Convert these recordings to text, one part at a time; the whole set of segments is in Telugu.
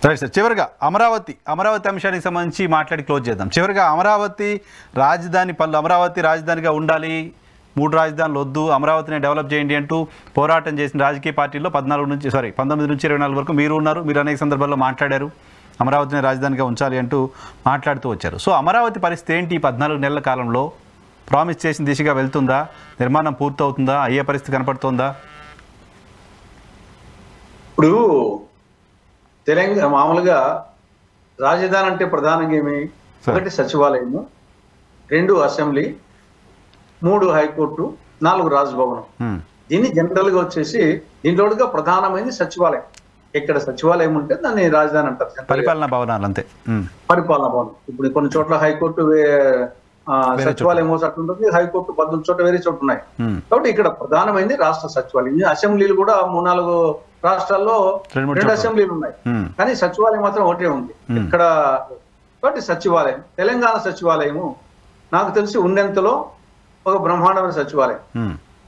Right sir. చివరిగా అమరావతి అంశానికి సంబంధించి మాట్లాడి క్లోజ్ చేద్దాం. చివరిగా అమరావతి రాజధానిగా ఉండాలి, 3 రాజధానులు వద్దు, అమరావతిని డెవలప్ చేయండి అంటూ పోరాటం చేసిన రాజకీయ పార్టీల్లో 19 నుంచి 24 వరకు మీరు ఉన్నారు. మీరు అనేక సందర్భాల్లో మాట్లాడారు, అమరావతిని రాజధానిగా ఉంచాలి అంటూ మాట్లాడుతూ వచ్చారు. సో అమరావతి పరిస్థితి ఏంటి? 14 నెలల కాలంలో ప్రామిస్ చేసిన దిశగా వెళ్తుందా? నిర్మాణం పూర్తవుతుందా? అయ్యే పరిస్థితి కనపడుతోందా? ఇప్పుడు తెలంగాణ మామూలుగా రాజధాని అంటే ప్రధానంగా ఏమి? 1 సచివాలయము, 2 అసెంబ్లీ, 3 హైకోర్టు, 4 రాజభవనం. దీన్ని జనరల్ గా వచ్చేసి దీంట్లో ప్రధానమైనది సచివాలయం. ఎక్కడ సచివాలయం ఉంటే దాన్ని రాజధాని అంటారు. పరిపాలనా భవనాలు అంతే. పరిపాలనా భవనం. ఇప్పుడు కొన్ని చోట్ల హైకోర్టు సచివాలయం అట్లా ఉంటుంది, హైకోర్టు 14 చోట్ల వేరే చోట్ల ఉన్నాయి. కాబట్టి ఇక్కడ ప్రధానమైనది రాష్ట్ర సచివాలయం. అసెంబ్లీలు కూడా 3-4 రాష్ట్రాల్లో 2 అసెంబ్లీలు ఉన్నాయి, కానీ సచివాలయం మాత్రం ఒకటే ఉంది ఇక్కడ. కాబట్టి సచివాలయం, తెలంగాణ సచివాలయము నాకు తెలిసి ఉన్నంతలో ఒక బ్రహ్మాండమైన సచివాలయం.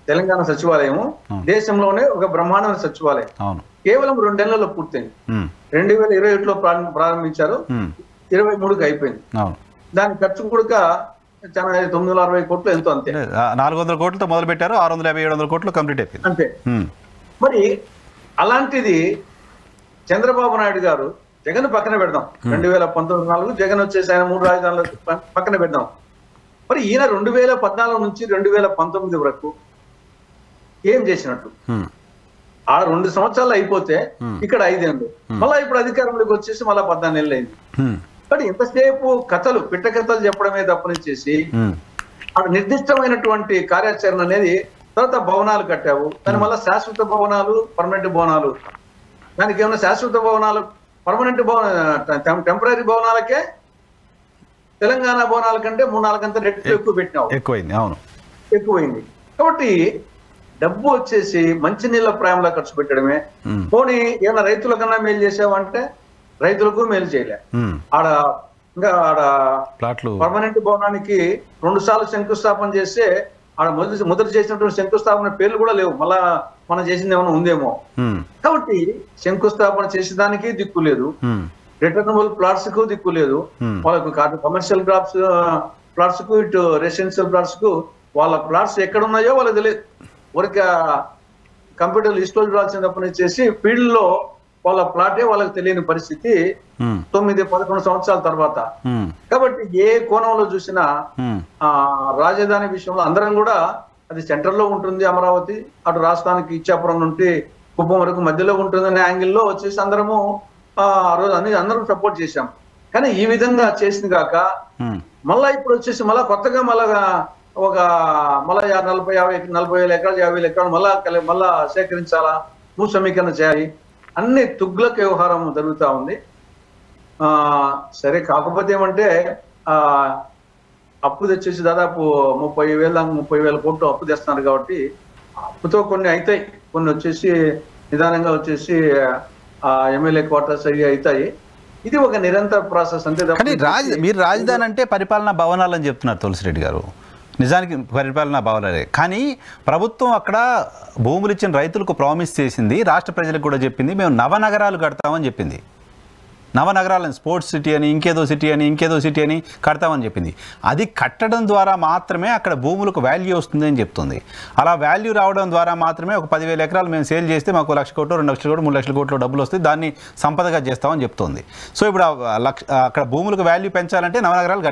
తెలంగాణ సచివాలయము దేశంలోనే ఒక బ్రహ్మాండమైన సచివాలయం. కేవలం 2 నెలల్లో పూర్తయింది. 2021లో ప్రారంభించారు, 23కి అయిపోయింది. దాని ఖర్చు కూడా 960 కోట్లు ఎంతో, అంతే. 400 కోట్లతో మొదలు పెట్టారు, 650-700 కోట్లు కంప్లీట్ అయిపోయింది అంతే. మరి అలాంటిది చంద్రబాబు నాయుడు గారు జగన్ పక్కన పెడదాం, 2019 జగన్ వచ్చేసి ఆయన 3 రాజధానులు పక్కన పెడదాం. మరి ఈయన 2014 నుంచి 2019 వరకు ఏం చేసినట్టు? ఆ 2 సంవత్సరాలు అయిపోతే ఇక్కడ 5 ఏళ్ళు, మళ్ళా ఇప్పుడు అధికారంలోకి వచ్చేసి మళ్ళా 14 నెలలు అయింది. కానీ ఇంతసేపు కథలు, పిట్ట కథలు చెప్పడమే తప్పనిచ్చేసి నిర్దిష్టమైనటువంటి కార్యాచరణ అనేది. తర్వాత భవనాలు కట్టావు, దాని మళ్ళీ శాశ్వత భవనాలు, పర్మనెంట్ భవనాలు. దానికి ఏమైనా శాశ్వత భవనాలు, పర్మనెంట్ టెంపరీ భవనాలకే తెలంగాణ భవనాల కంటే 3-4 రెట్లు ఎక్కువ పెట్టినావు. ఎక్కువైంది. కాబట్టి డబ్బు వచ్చేసి మంచినీళ్ళ ప్రాయంలో ఖర్చు పెట్టడమే. పోనీ ఏమైనా రైతుల కన్నా మేలు చేసావంటే రైతులకు మేలు చేయలే. ఆడ పర్మనెంట్ భవనానికి 2 సార్లు శంకుస్థాపన చేస్తే ఆడ మొదటి చేసినటువంటి శంకుస్థాపన పేర్లు కూడా లేవు, మళ్ళా మనం చేసింది ఏమైనా ఉందేమో. కాబట్టి శంకుస్థాపన చేసేదానికి దిక్కు లేదు, రిటర్నబుల్ ప్లాట్స్ కు దిక్కు లేదు, వాళ్ళకు కమర్షియల్ ప్లాట్స్ కు, ఇటు రెసిడెన్షియల్ ప్లాట్స్ కు వాళ్ళ ప్లాట్స్ ఎక్కడ ఉన్నాయో వాళ్ళకి తెలియదు. ఊరిక కంప్యూటర్ లిస్ట్ లో చూడాల్సిన పని చేసి ఫీల్డ్ లో వాళ్ళ ప్లాటే వాళ్ళకి తెలియని పరిస్థితి 9-11 సంవత్సరాల తర్వాత. కాబట్టి ఏ కోణంలో చూసినా రాజధాని విషయంలో అందరం కూడా అది సెంటర్ లో ఉంటుంది అమరావతి, అటు రాష్ట్రానికి ఇచ్చాపురం నుండి కుప్పం వరకు మధ్యలో ఉంటుందనే యాంగిల్లో వచ్చేసి అందరము ఆ రోజు అందరం సపోర్ట్ చేశాం. కానీ ఈ విధంగా చేసింది కాక మళ్ళా ఇప్పుడు వచ్చేసి మళ్ళా కొత్తగా మళ్ళా 40,000 ఎకరాలు 50,000 ఎకరాలు మళ్ళా సేకరించాలా, భూ సమీకరణ చేయాలి, అన్ని తుగ్లక్ వ్యవహారం జరుగుతూ ఉంది. సరే, కాకపోతే ఏమంటే అప్పు తెచ్చేసి దాదాపు 30,000 కోట్లు అప్పు తెస్తున్నారు. కాబట్టి అప్పుతో కొన్ని అవుతాయి, కొన్ని వచ్చేసి నిదానంగా వచ్చేసి ఎమ్మెల్యే క్వార్టర్స్ అవుతాయి. ఇది ఒక నిరంతర ప్రాసెస్ అంతే. మీరు రాజధాని అంటే పరిపాలనా భవనాలు అని చెప్తున్నారు తులసిరెడ్డి గారు. నిజానికి పరిపాలనా భవనాలే, కానీ ప్రభుత్వం అక్కడ భూములు ఇచ్చిన రైతులకు ప్రామిస్ చేసింది, రాష్ట్ర ప్రజలకు కూడా చెప్పింది, మేము నవనగరాలు కడతామని చెప్పింది. నవనగరాలను స్పోర్ట్స్ సిటీ అని, ఇంకేదో సిటీ అని కడతామని చెప్పింది. అది కట్టడం ద్వారా మాత్రమే అక్కడ భూములకు వాల్యూ వస్తుంది అని చెప్తుంది. అలా వాల్యూ రావడం ద్వారా మాత్రమే ఒక 10,000 ఎకరాలు మేము సేల్ చేస్తే మాకు 1,00,000 కోట్లు, 2,00,000 కోట్లు, 3,00,000 కోట్లు డబ్బులు వస్తాయి, దాన్ని సంపదగా చేస్తామని చెప్తుంది. సో ఇప్పుడు అక్కడ భూములకు వాల్యూ పెంచాలంటే నవనగరాలు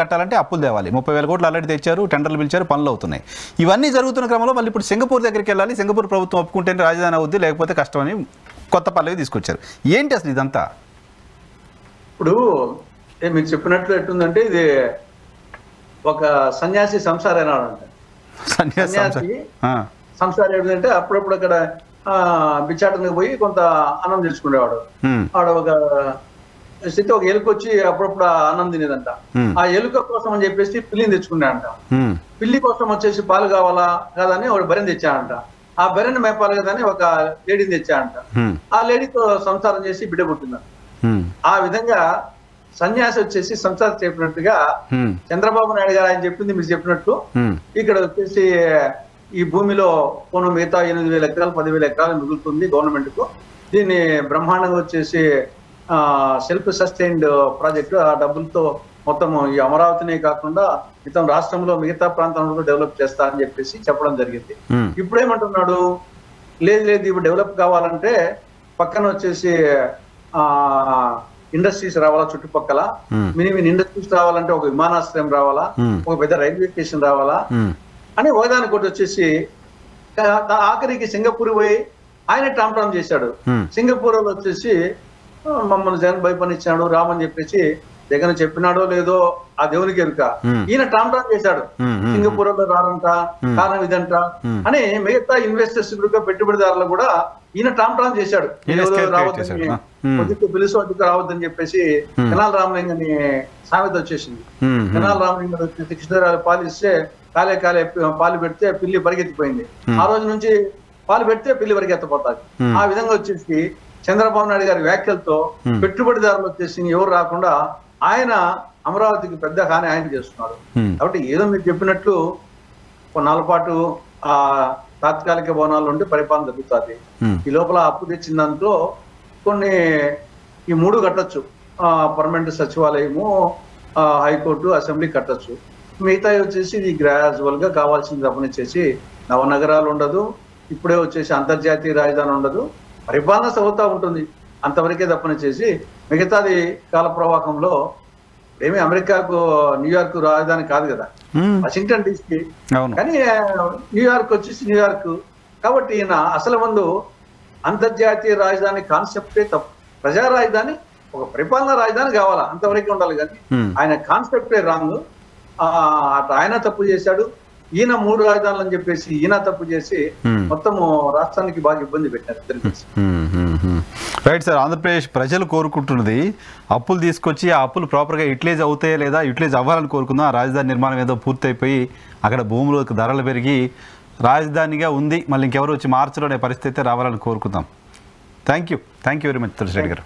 కట్టాలంటే అప్పులు తేవాలి. 30,000 కోట్లు ఆల్రెడీ తెచ్చారు, టెండర్లు పిలిచారు, పనులు అవుతున్నాయి. ఇవన్నీ జరుగుతున్న క్రమంలో మళ్ళీ ఇప్పుడు సింగపూర్ దగ్గరికి వెళ్ళాలి, సింగపూర్ ప్రభుత్వం ఒప్పుకుంటేనే రాజధాని అవుద్ది, లేకపోతే కష్టమని కొత్త పల్లవి తీసుకొచ్చారు. ఏంటి అసలు ఇదంతా? ఇప్పుడు మీరు చెప్పినట్లు ఎట్టుందంటే ఇది ఒక సన్యాసి సంసారం అన్నాడంట. సన్యాసి సంసారం ఏంటంటే అప్పుడప్పుడు అక్కడ బిచ్చాటనికి పోయి కొంత అన్నం తెచ్చుకునేవాడు. ఆడ ఒక స్థితి ఒక ఎలుక వచ్చి అప్పుడప్పుడు అన్నం తినేదంట. ఆ ఎలుక కోసం అని చెప్పేసి పిల్లిని తెచ్చుకున్నాడంట. పిల్లి కోసం వచ్చేసి పాలు కావాలా కాదని ఒక బెరెన్ తెచ్చాడంట. ఆ బెరెన్ మేపాలి కదా అని ఒక లేడీని తెచ్చాడంట. ఆ లేడీతో సంసారం చేసి బిడ్డ పుట్టిందంట. ఆ విధంగా సన్యాసి వచ్చేసి సంసారం చెప్పినట్టుగా చంద్రబాబు నాయుడు గారు ఆయన చెప్పింది మీరు చెప్పినట్టు ఇక్కడ వచ్చేసి ఈ భూమిలో కొన్ని మిగతా 8,000 ఎకరాలు 10,000 ఎకరాలు మిగులుతుంది గవర్నమెంట్ కు. దీన్ని బ్రహ్మాండంగా వచ్చేసి సెల్ఫ్ సస్టైన్డ్ ప్రాజెక్టు. ఆ డబ్బులతో మొత్తం ఈ అమరావతినే కాకుండా మిగతా రాష్ట్రంలో మిగతా ప్రాంతంలో డెవలప్ చేస్తా అని చెప్పేసి చెప్పడం జరిగింది. ఇప్పుడేమంటున్నాడు, లేదు లేదు ఇప్పుడు డెవలప్ కావాలంటే పక్కన వచ్చేసి ఇండస్ట్రీస్ రావాలా, చుట్టుపక్కల మినిమం ఇండస్ట్రీస్ రావాలంటే ఒక విమానాశ్రయం రావాలా, ఒక పెద్ద రైల్వే స్టేషన్ రావాలా అని ఒకదానికోటి వచ్చేసి ఆఖరికి సింగపూర్ పోయి ఆయన టామ్ చేశాడు. సింగపూర్ లో వచ్చేసి మమ్మల్ని జగన్ భయపడిచ్చాడు రామని చెప్పేసి జగన్ చెప్పినాడో లేదో ఆ దేవునికి ఎరుక. ఈయన టామ్ చేశాడు, సింగపూర్ లో రారంట, కారణం ఇదంట అని మిగతా ఇన్వెస్టర్స్ కూడా పెట్టుబడిదారులు కూడా ఈయన టామ్ చేశాడు. రావద్దని కొద్దిగా పిలుసు అడ్డుకు రావద్దని చెప్పేసి తెనాల రామలింగం అని సామెత వచ్చేసింది. తెనాల రామలింగం వచ్చేసి కృష్ణరాజు పాలు ఇస్తే కాలే పాలు పెడితే పిల్లి పరిగెత్తిపోయింది. ఆ రోజు నుంచి పాలు పెడితే పిల్లి పరిగెత్తపోతాది. ఆ విధంగా వచ్చేసి చంద్రబాబు నాయుడు గారి వ్యాఖ్యలతో పెట్టుబడిదారులు వచ్చేసి ఎవరు రాకుండా ఆయన అమరావతికి పెద్ద హాని ఆయన చేస్తున్నారు. కాబట్టి ఏదో మీరు చెప్పినట్లు కొన్నాళ్ళ పాటు ఆ తాత్కాలిక భవనాలు ఉంటే పరిపాలన జరుగుతుంది. ఈ లోపల అప్పు తెచ్చిన దాంట్లో కొన్ని ఈ 3 కట్టచ్చు, పర్మనెంట్ సచివాలయము, హైకోర్టు, అసెంబ్లీ కట్టచ్చు. మిగతా వచ్చేసి ఇది గ్రాజువల్ గా కావాల్సింది తప్పనిచ్చేసి నవనగరాలు ఉండదు, ఇప్పుడే వచ్చేసి అంతర్జాతీయ రాజధాని ఉండదు, పరిపాలన సౌతా ఉంటుంది అంతవరకే తప్పనిచ్చేసి మిగతాది కాల ప్రవాహంలో ఏమి అమెరికాకు న్యూయార్క్ రాజధాని కాదు కదా, వాషింగ్టన్ డీసీ, కానీ న్యూయార్క్ వచ్చేసి న్యూయార్క్. కాబట్టి ఈయన అసలు ముందు అంతర్జాతీయ రాజధాని కాన్సెప్టే తప్పు, ప్రజా రాజధాని ఒక పరిపాలన రాజధాని కావాలా అంతవరకే ఉండాలి. కానీ ఆయన కాన్సెప్టే రాంగ్. ఆయన తప్పు చేశాడు, ఈయన 3 రాజధానులు అని చెప్పేసి ఈయన తప్పు చేసి మొత్తము రాష్ట్రానికి బాగా ఇబ్బంది పెట్టారు. రైట్ సార్, ఆంధ్రప్రదేశ్ ప్రజలు కోరుకుంటున్నది అప్పులు తీసుకొచ్చి ఆ అప్పులు ప్రాపర్గా యూటిలైజ్ అవుతాయా లేదా, యూటిలైజ్ అవ్వాలని కోరుకుందాం. ఆ రాజధాని నిర్మాణం ఏదో పూర్తయిపోయి అక్కడ భూములకు ధరలు పెరిగి రాజధానిగా ఉంది, మళ్ళీ ఇంకెవరు వచ్చి మార్చడం అనే పరిస్థితి రావాలని కోరుకుందాం. Thank you very much Tulasireddy గారు.